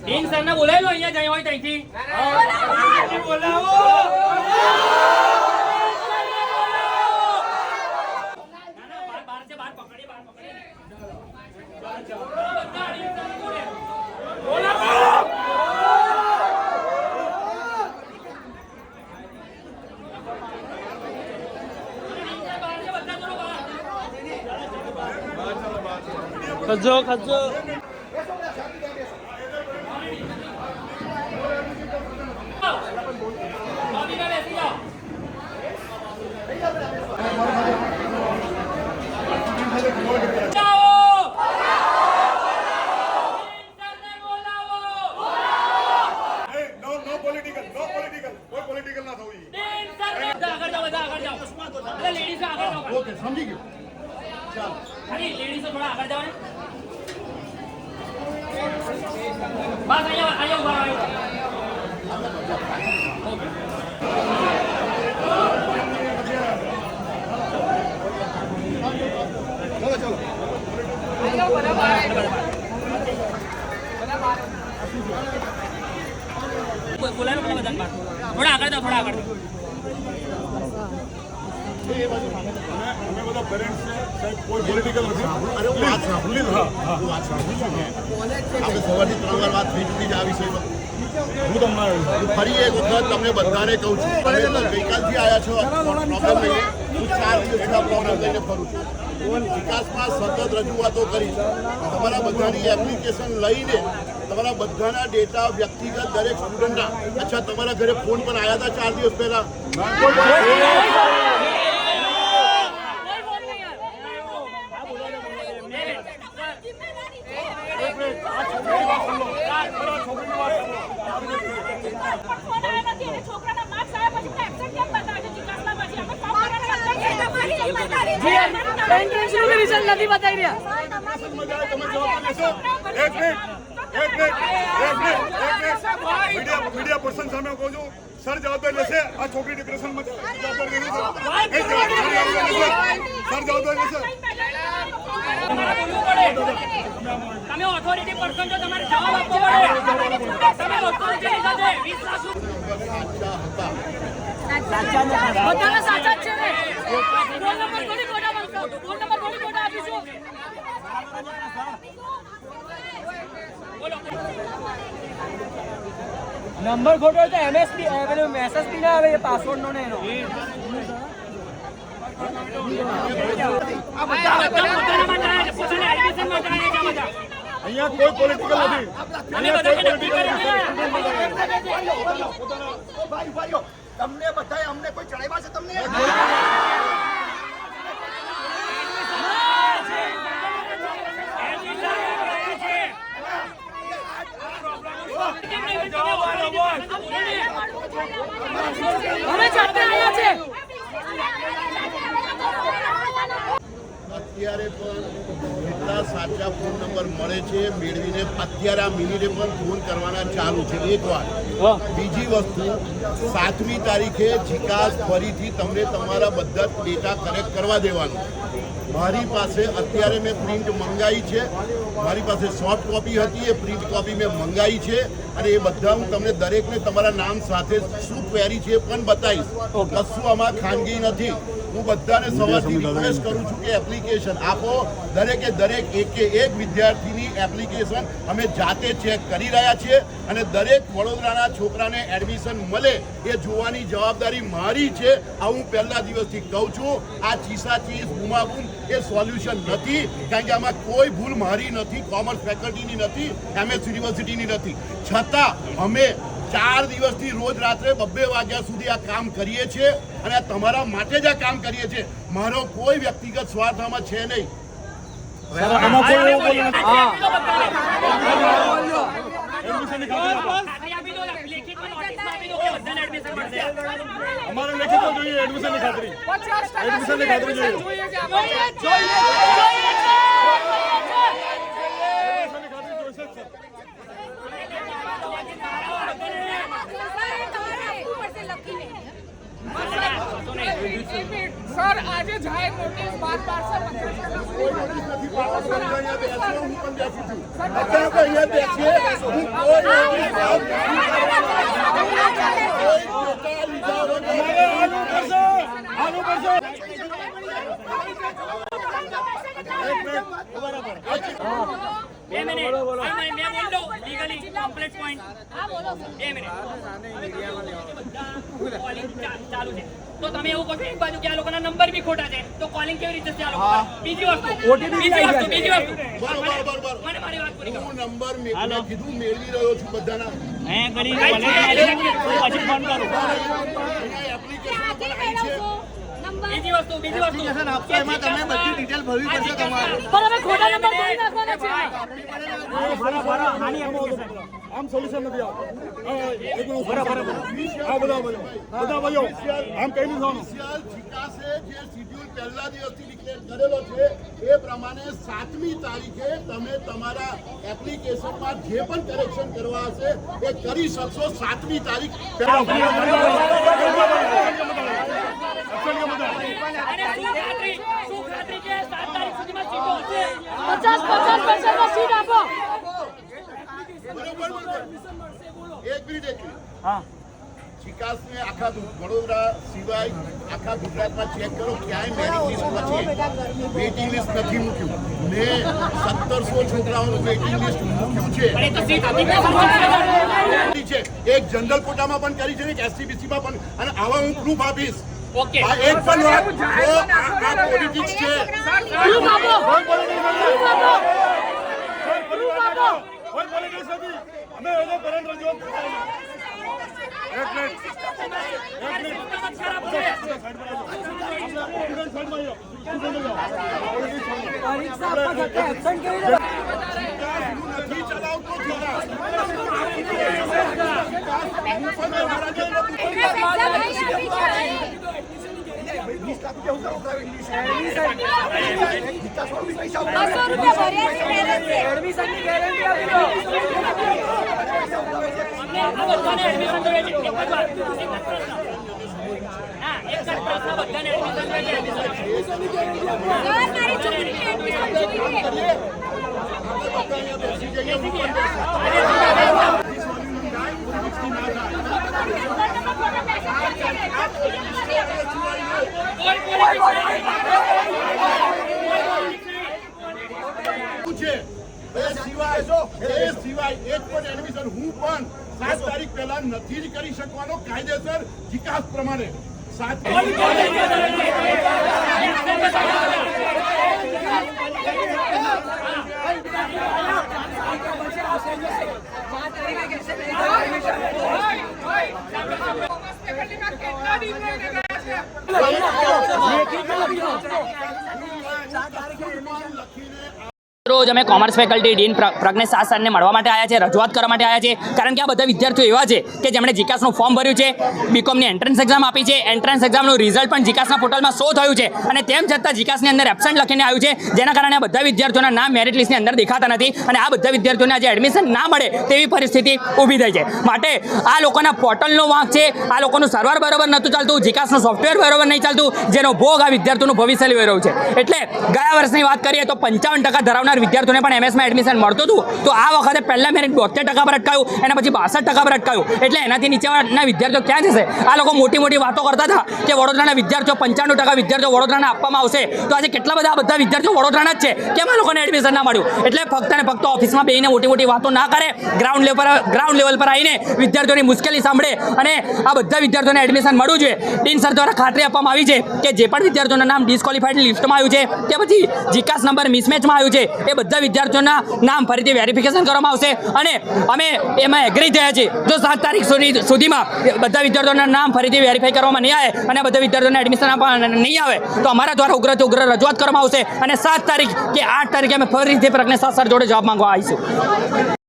Dean sir ને બોલાવી લો અહીંયા જઈ હોય ત્યાંથી બોલાવો ખજો ખજો थोड़ा आगे जाओ थोड़ा आगे पेरेंट्स से कोई पॉलिटिकल નથી અરે હું વાત સાંભળી હા હું વાત સાંભળી છું આપણે સવારથી 3 વાર વાત થઈ ચૂકી છે આ વિષયમાં હું તમને ફરી એક વખત તમને બધાને કહું છું તમે ગઈકાલથી આવ્યા છો પ્રોબ્લેમ લઈને હું 4 દિવસના પ્રોબ્લેમ લઈને ફરું છું વિકાસમાં સતત રજૂઆતો કરી તમારા બધાની એપ્લિકેશન લઈને તમારા બધાના ડેટા વ્યક્તિગત દરેક સ્ટુડન્ટના અચ્છા તમારા ઘરે ફોન પણ આવ્યા હતા 4 દિવસ પહેલા નથી બતાવી રહ્યા મીડિયા પર્સન સામે કહું છું સર જવાબદારી લેશે આ છોકરી ડિપ્રેશનમાં સર જવાબદારી લેશે તમે ઓથોરિટી પર્સન છો તમારે જવાબ આપવો પડે તમે ઓથોરિટી લીધા છે 20 લાખ બધાના સાચા જ છે ને રોલ નંબર થોડી કોટા માંગતો રોલ નંબર થોડી કોટા આપીશું નંબર ખોટો તો એમએસપી પેલો મેસેજ બી ના આવે એ પાસવર્ડ નો ને એનો અહીંયા કોઈ પોલિટિકલ નથી તમને બધાએ અમને કોઈ ચડાવ્યા છે તમને અમે છાપે આવ્યા છે અત્યારે પણ એટલા સાચા ફોન નંબર મળે છે મેળવીને અત્યારે આ મિનિટે પણ ફોન કરવાના ચાલુ છે એક વાર બીજી વસ્તુ 7મી તારીખે જીકાસ ફરીથી તમને તમારા બધા ડેટા કલેક્ટ કરવા દેવાનું મારી પાસે અત્યારે મેં પ્રિન્ટ મંગાવી છે મારી પાસે સોફ્ટ કોપી હતી એ પ્રિન્ટ કોપી મેં મંગાવી છે અને એ બધા હું તમને દરેકને તમારા નામ સાથે શું ક્વેરી છે એ પણ બતાવીશ કશું આમાં ખાનગી નથી હું બધાને સવારથી રિક્વેસ્ટ કરું છું કે એપ્લિકેશન આપો દરેકે દરેક એક વિદ્યાર્થીની એપ્લિકેશન અમે જાતે ચેક કરી રહ્યા છીએ અને દરેક વડોદરાના છોકરાને એડમિશન મળે એ જોવાની જવાબદારી મારી છે આ હું પહેલા દિવસથી કહું છું આ ચીસાચીસ બૂમાબૂમ એ સોલ્યુશન નથી કારણ કે આમાં કોઈ ભૂલ મારી નથી કોમર્સ ફેકલ્ટીની નથી MS યુનિવર્સિટીની નથી છતાં અમે 4 દિવસથી રોજ રાત્રે 2 વાગ્યા સુધી આ કામ કરીએ છીએ અને આ તમારા માટે જ આ કામ કરીએ છીએ મારો કોઈ વ્યક્તિગત સ્વાર્થ આમાં છે નહીં અમારે લેખિત જોઈએ એડમિશનની ખાતરી જોઈએ સર આજે જાહેર નોટિસ બાદ પાડશે 50 કોઈ નોટિસ નથી પાડવાનું. અહીંયા બેસીએ, હું પણ બેસું છું. અત્યારે તો અહીંયા બેસીએ, હું કોઈ નોટિસ બાદ નથી કરવાનો. કોઈ ટેકા લીધા વગર બે મિનિટ મેં બોલો લીગલી કોમ્પ્લેક્સ પોઈન્ટ બે મિનિટ કોલિંગ ચાલુ છે તો તમે એવું કહો છો એક બાજુ કે આ લોકોના નંબર બી ખોટા છે તો કોલિંગ કેવી રીતે છે આ લોકો બીજી વસ્તુ બરોબર. મને મારી વાત પૂરી કરો હું નંબર મેં કીધું મેળવી રહ્યો છું બધાના. પછી ફોન કરું અહીંયા એપ્લિકેશન પણ આવી છે. બીજી વસ્તુ એપ્લિકેશન આપશો એમાં તમે બધી ડિટેલ ભરવી પડશે તમારે. પણ હવે ખોટા નંબર કરી નાખવાના છે આમ સોલ્યુશન નથી બરાબર આ બધા ભાઈઓ આમ કઈ નહીં થવાનું. ઓફિશિયલ જીકાસે જે શિડ્યુલ પહેલા દિવસથી ડિક્લેર કરેલો છે એ પ્રમાણે 7મી તારીખે તમે તમારા એપ્લિકેશનમાં જે પણ કરેક્શન કરવા હશે એ કરી શકશો 7મી તારીખ પહેલા. અને શું ખાતરી કે 7 તારીખ સુધીમાં સીટો હશે 50% સીટ આપો બરોબર. એક મિનિટ જીકાસને આખા વડોદરા સિવાય આખા ગુજરાતમાં ચેક કરો ક્યાંય મેરિટ લિસ્ટ પછી વેઇટિંગ લિસ્ટ નથી મૂક્યું. મેં 1700 છોકરાઓનું વેઇટિંગ લિસ્ટ મૂક્યું છે. પણ એ તો સીટ હતી છે એક જનરલ કોટામાં પણ કરી છે એક એસસીબીસીમાં પણ. અને આવા હું પ્રૂફ આપીશ. ઓકે આ એક પણ વાત જો આ પોલિટિક્સ છે. કોઈ પોલિટિક્સ નથી. અમે એને કરંટ રજૂઆત એક મિનિટ પરીક્ષા આપવા જતા એબસન્ટ કેવી રીતે નથી ચલાવતો જીકાસ. એડમિશનની ગેરંટી આપી દો આ બધાને એડમિશન જોઈએ છે એક જ વાત એક જ પ્રશ્ન હા એક જ પ્રશ્ન બધાને એડમિશન જોઈએ છે એ સિવાય એક પણ એડમિશન હું પણ 7 તારીખ પહેલા નથી જ કરી શકવાનો કાયદેસર જીકાસ પ્રમાણે. 7 રોજ અમે commerce faculty dean Pragnesh Shah સરને મળવા માટે આવ્યા છે, રજૂઆત કરવા માટે આવ્યા છે, કારણ કે આ બધા વિદ્યાર્થીઓ એવા છે કે જેમણે જીકાસનું ફોર્મ ભર્યું છે, બીકોમની એન્ટ્રન્સ એક્ઝામ આપી છે, એન્ટ્રન્સ એક્ઝામનું રિઝલ્ટ પણ જીકાસના પોર્ટલમાં શો થયું છે અને તેમ છતાં જીકાસની અંદર એબસન્ટ લખીને આવ્યું છે, જેના કારણે આ બધા વિદ્યાર્થીઓના નામ મેરિટ લિસ્ટની અંદર દેખાતા નથી અને આ બધા વિદ્યાર્થીઓને આજે એડમિશન ના મળે તેવી પરિસ્થિતિ ઊભી થઈ છે. માટે આ લોકોના પોર્ટલનો વાંક છે, આ લોકોનું સર્વર બરોબર નહોતું ચાલતું, જીકાસનું સોફ્ટવેર બરોબર નહીં ચાલતું, જેનો ભોગ આ વિદ્યાર્થીઓનું ભવિષ્ય લઈ રહ્યું છે. એટલે ગયા વર્ષની વાત કરીએ તો 55% ધરાવનાર વિદ્યાર્થીઓને પણ એમએસમાં એડમિશન મળતું હતું, તો આ વખતે પહેલા મેરિટ 72% પર અટકાયું, એના પછી 62% પર અટકાયું. એટલે એનાથી નીચેના વિદ્યાર્થીઓ ક્યાં જશે? આ લોકો મોટી મોટી વાતો કરતા હતા કે વડોદરાના વિદ્યાર્થીઓ 95% વિદ્યાર્થીઓ વડોદરાના આપવામાં આવશે, તો આજે કેટલા બધા બધા વિદ્યાર્થીઓ વડોદરાના જ છે, કેમ આ લોકોને એડમિશન ના મળ્યું? એટલે ફક્ત ને ફક્ત ઓફિસમાં બેસીને મોટી મોટી વાતો ના કરે, ગ્રાઉન્ડ લેવલ પર આવીને વિદ્યાર્થીઓની મુશ્કેલી સાંભળે અને આ બધા વિદ્યાર્થીઓને એડમિશન મળવું જોઈએ. ડીન સર દ્વારા ખાતરી આપવામાં આવી છે કે જે પણ વિદ્યાર્થીઓના નામ ડિસ્કોલિફાઈડ લિસ્ટમાં આવ્યું છે કે પછી જીકાસ નંબર મિસમેચમાં આવ્યું છે, એ બધા વિદ્યાર્થીઓના નામ ફરીથી વેરિફિકેશન કરવામાં આવશે અને અમે એમાં એગ્રી થયા છીએ. જો 7 તારીખ સુધીમાં બધા વિદ્યાર્થીઓના નામ ફરીથી વેરીફાઈ કરવામાં નહીં આવે અને બધા વિદ્યાર્થીઓને એડમિશન આપવા નહીં આવે તો અમારા દ્વારા ઉગ્રથી ઉગ્ર રજૂઆત કરવામાં આવશે અને 7 તારીખ કે 8 તારીખે અમે ફરીથી પ્રજ્ઞેશ શાહ સર જોડે જવાબ માંગવા આવીશું.